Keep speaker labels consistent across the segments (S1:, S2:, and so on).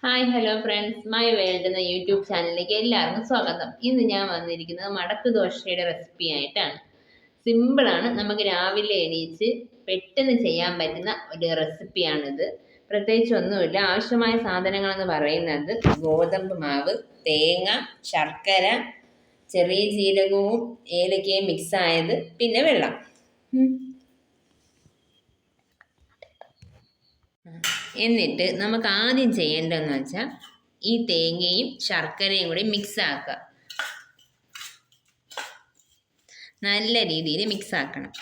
S1: Hi hello friends, my world എന്ന YouTube ചാനലിലേക്ക് എല്ലാവർക്കും സ്വാഗതം. ഇന്ന് ഞാൻ വന്നിരിക്കുന്നത് മടക്ക് ദോശയുടെ റെസിപ്പി ആയിട്ടാണ്. സിമ്പിളാണ്, നമുക്ക് രാവിലെ എണീച്ച് പെട്ടെന്ന് ചെയ്യാൻ പറ്റുന്ന ഒരു റെസിപ്പിയാണിത്. പ്രത്യേകിച്ച് ഒന്നുമില്ല. ആവശ്യമായ സാധനങ്ങളെന്ന് പറയുന്നത് ഗോതമ്പ് മാവ്, തേങ്ങ, ശർക്കര, ചെറിയ ജീരകവും ഏലക്കയും മിക്സ് ആയത്, പിന്നെ വെള്ളം. എന്നിട്ട് നമുക്ക് ആദ്യം ചെയ്യേണ്ടതെന്ന് വെച്ചാൽ ഈ തേങ്ങയും ശർക്കരയും കൂടി മിക്സ് ആക്കുക. നല്ല രീതിയിൽ മിക്സ് ആക്കണം.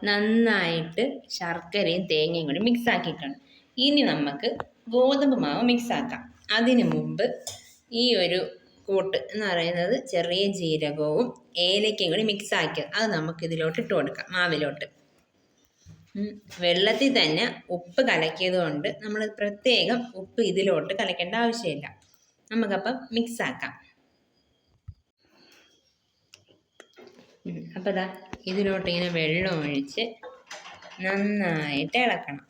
S1: നന്നായിട്ട് ശർക്കരയും തേങ്ങയും കൂടി മിക്സ് ആക്കിയിട്ടുണ്ട്. ഇനി നമുക്ക് ഗോതമ്പ് മാവ് മിക്സ് ആക്കാം. അതിനു മുമ്പ് ഈ ഒരു കൂട്ട് എന്ന് പറയുന്നത് ചെറിയ ജീരകവും ഏലക്കയും കൂടി മിക്സ് ആക്കിയത്, അത് നമുക്ക് ഇതിലോട്ട് ഇട്ട് കൊടുക്കാം, മാവിലോട്ട്. വെള്ളത്തിൽ തന്നെ ഉപ്പ് കലക്കിയത് കൊണ്ട് നമ്മൾ പ്രത്യേകം ഉപ്പ് ഇതിലോട്ട് കലക്കേണ്ട ആവശ്യമില്ല. നമുക്കപ്പം മിക്സ് ആക്കാം. അപ്പം ദാ ഇതിലോട്ട് ഇങ്ങനെ വെള്ളം ഒഴിച്ച് നന്നായിട്ട് ഇളക്കണം.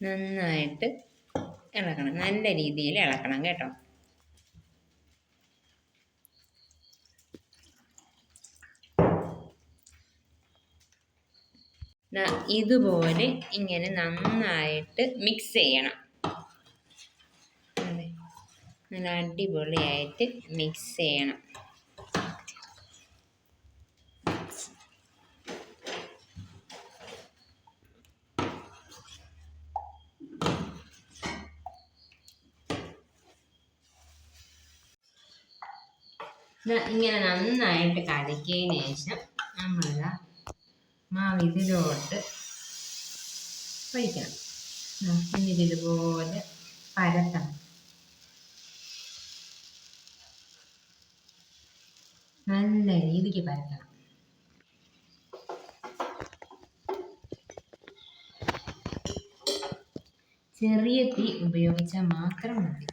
S1: നന്നായിട്ട് ഇളക്കണം, നല്ല രീതിയിൽ ഇളക്കണം കേട്ടോ. ഇതുപോലെ ഇങ്ങനെ നന്നായിട്ട് മിക്സ് ചെയ്യണം. നല്ല അടിപൊളിയായിട്ട് മിക്സ് ചെയ്യണം. ഇങ്ങനെ നന്നായിട്ട് കലക്കിയതിന് ശേഷം നമ്മളിതാ മാവ് ഇതിലോട്ട് ഒഴിക്കണം. എന്നിട്ട് ഇതുപോലെ പരത്തണം. നല്ല രീതിക്ക് പരത്തണം. ചെറിയ തീ ഉപയോഗിച്ചാൽ മാത്രം മതി.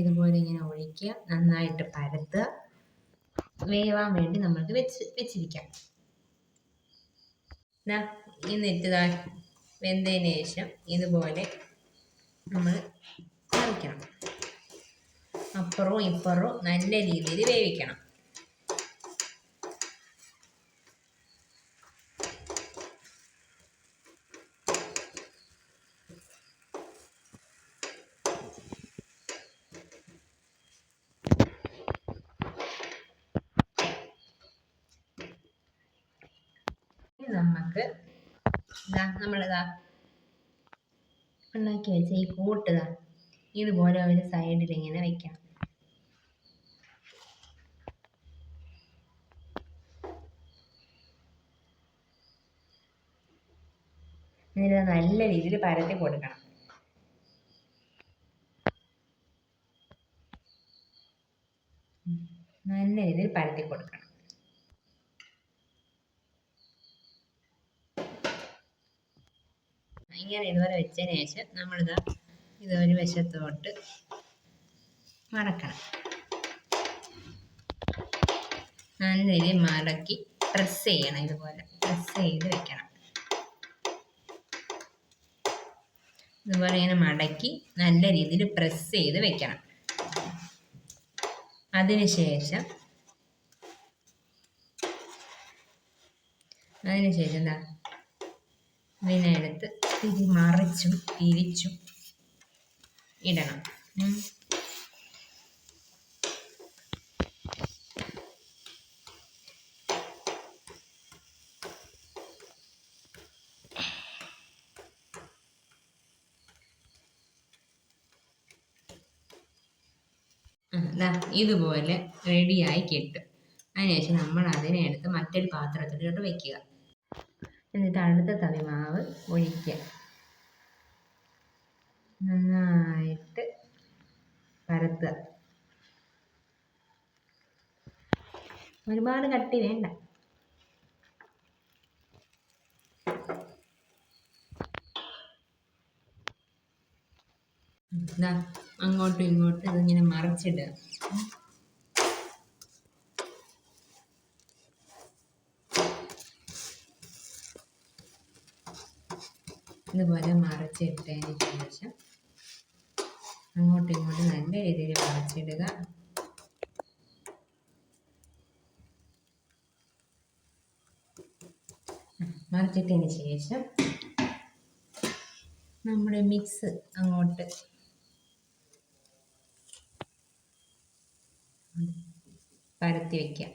S1: ഇതുപോലെ ഇങ്ങനെ ഒഴിക്കുക, നന്നായിട്ട് പരത്തുക. വേവാൻ വേണ്ടി നമ്മൾക്ക് വെച്ചിരിക്കാം. എന്നിട്ട് വെന്തതിന് ശേഷം ഇതുപോലെ നമ്മൾ മറിക്കണം. അപ്പുറവും ഇപ്പുറവും നല്ല രീതിയിൽ വേവിക്കണം. നമുക്ക് നമ്മളിതാ ഉണ്ടാക്കി വെച്ച ഈ കൂട്ട് ഇതുപോലെ ഒരു സൈഡിൽ ഇങ്ങനെ വെക്കണം. എന്നിട്ട് നല്ല രീതിയിൽ പരത്തി കൊടുക്കണം. നല്ല രീതിയിൽ പരത്തി കൊടുക്കണം. ഇങ്ങനെ ഇതുപോലെ വെച്ചതിന് ശേഷം നമ്മളിതാ ഇതൊരു വശത്തോട്ട് മടക്കണം. നല്ല രീതിയിൽ മടക്കി പ്രസ് ചെയ്യണം. ഇതുപോലെ പ്രസ് ചെയ്ത് വെക്കണം. ഇതുപോലെ ഇങ്ങനെ മടക്കി നല്ല രീതിയിൽ പ്രസ് ചെയ്ത് വെക്കണം. അതിനുശേഷം എന്താ ഇതിനടുത്ത് മറിച്ചും തിരിച്ചും ഇടണം. ഇതുപോലെ റെഡിയായി കിട്ടും. അതിനുശേഷം നമ്മൾ അതിനെ എടുത്ത് മറ്റൊരു പാത്രത്തിലോട്ട് വെക്കുക. എന്നിട്ട് അടുത്ത തവി മാവ് ഒഴിക്കുക. നന്നായിട്ട് പരത്തുക. ഒരുപാട് കട്ടി വേണ്ട. അങ്ങോട്ടും ഇങ്ങോട്ടും ഇതിങ്ങനെ മറിച്ചിടുക. ഇതുപോലെ മറിച്ചിട്ടതിന് ശേഷം അങ്ങോട്ടും ഇങ്ങോട്ടും നല്ല രീതിയിൽ മറിച്ചിടുക. മറിച്ചിട്ടതിന് ശേഷം നമ്മുടെ മിക്സ് അങ്ങോട്ട് പരത്തി വയ്ക്കുക.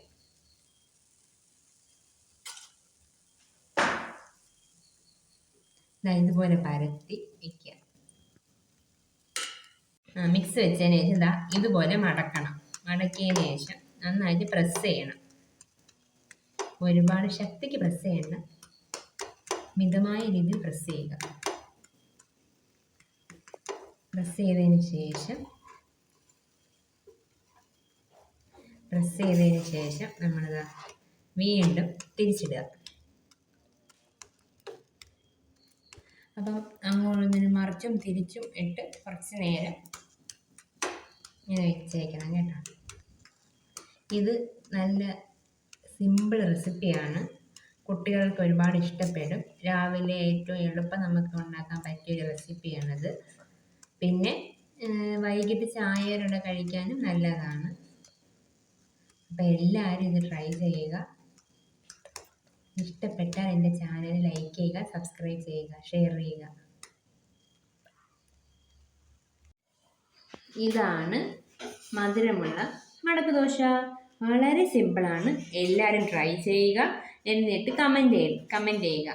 S1: ഇതുപോലെ പരത്തി വയ്ക്കുക. മിക്സ് വെച്ചതിന് ശേഷം ഇതുപോലെ മടക്കണം. മടക്കിയതിന് ശേഷം നന്നായിട്ട് പ്രസ് ചെയ്യണം. ഒരുപാട് ശക്തിക്ക് പ്രസ് ചെയ്യണ്ട, മിതമായ രീതിയിൽ പ്രസ് ചെയ്യുക. പ്രസ് ചെയ്തതിന് ശേഷം നമ്മളിത് വീണ്ടും തിരിച്ചിടുക. അപ്പം അങ്ങോട്ട് മറിച്ചും തിരിച്ചും ഇട്ട് കുറച്ച് നേരം ഇങ്ങനെ വെച്ചേക്കണം കേട്ടോ. ഇത് നല്ല സിമ്പിൾ റെസിപ്പിയാണ്. കുട്ടികൾക്ക് ഒരുപാട് ഇഷ്ടപ്പെടും. രാവിലെ ഏറ്റവും എളുപ്പം നമുക്ക് ഉണ്ടാക്കാൻ പറ്റിയൊരു റെസിപ്പിയാണിത്. പിന്നെ വൈകിട്ട് ചായയോടെ കഴിക്കാനും നല്ലതാണ്. അപ്പം എല്ലാവരും ഇത് ട്രൈ ചെയ്യുക. ഇഷ്ടപ്പെട്ടാൽ എൻ്റെ ചാനൽ ലൈക്ക് ചെയ്യുക, സബ്സ്ക്രൈബ് ചെയ്യുക, ഷെയർ ചെയ്യുക. ഇതാണ് മധുരമുള്ള മടക്ക് ദോശ. വളരെ സിമ്പിളാണ്. എല്ലാവരും ട്രൈ ചെയ്യുക. എന്നിട്ട് കമൻറ്റ് ചെയ്യുക.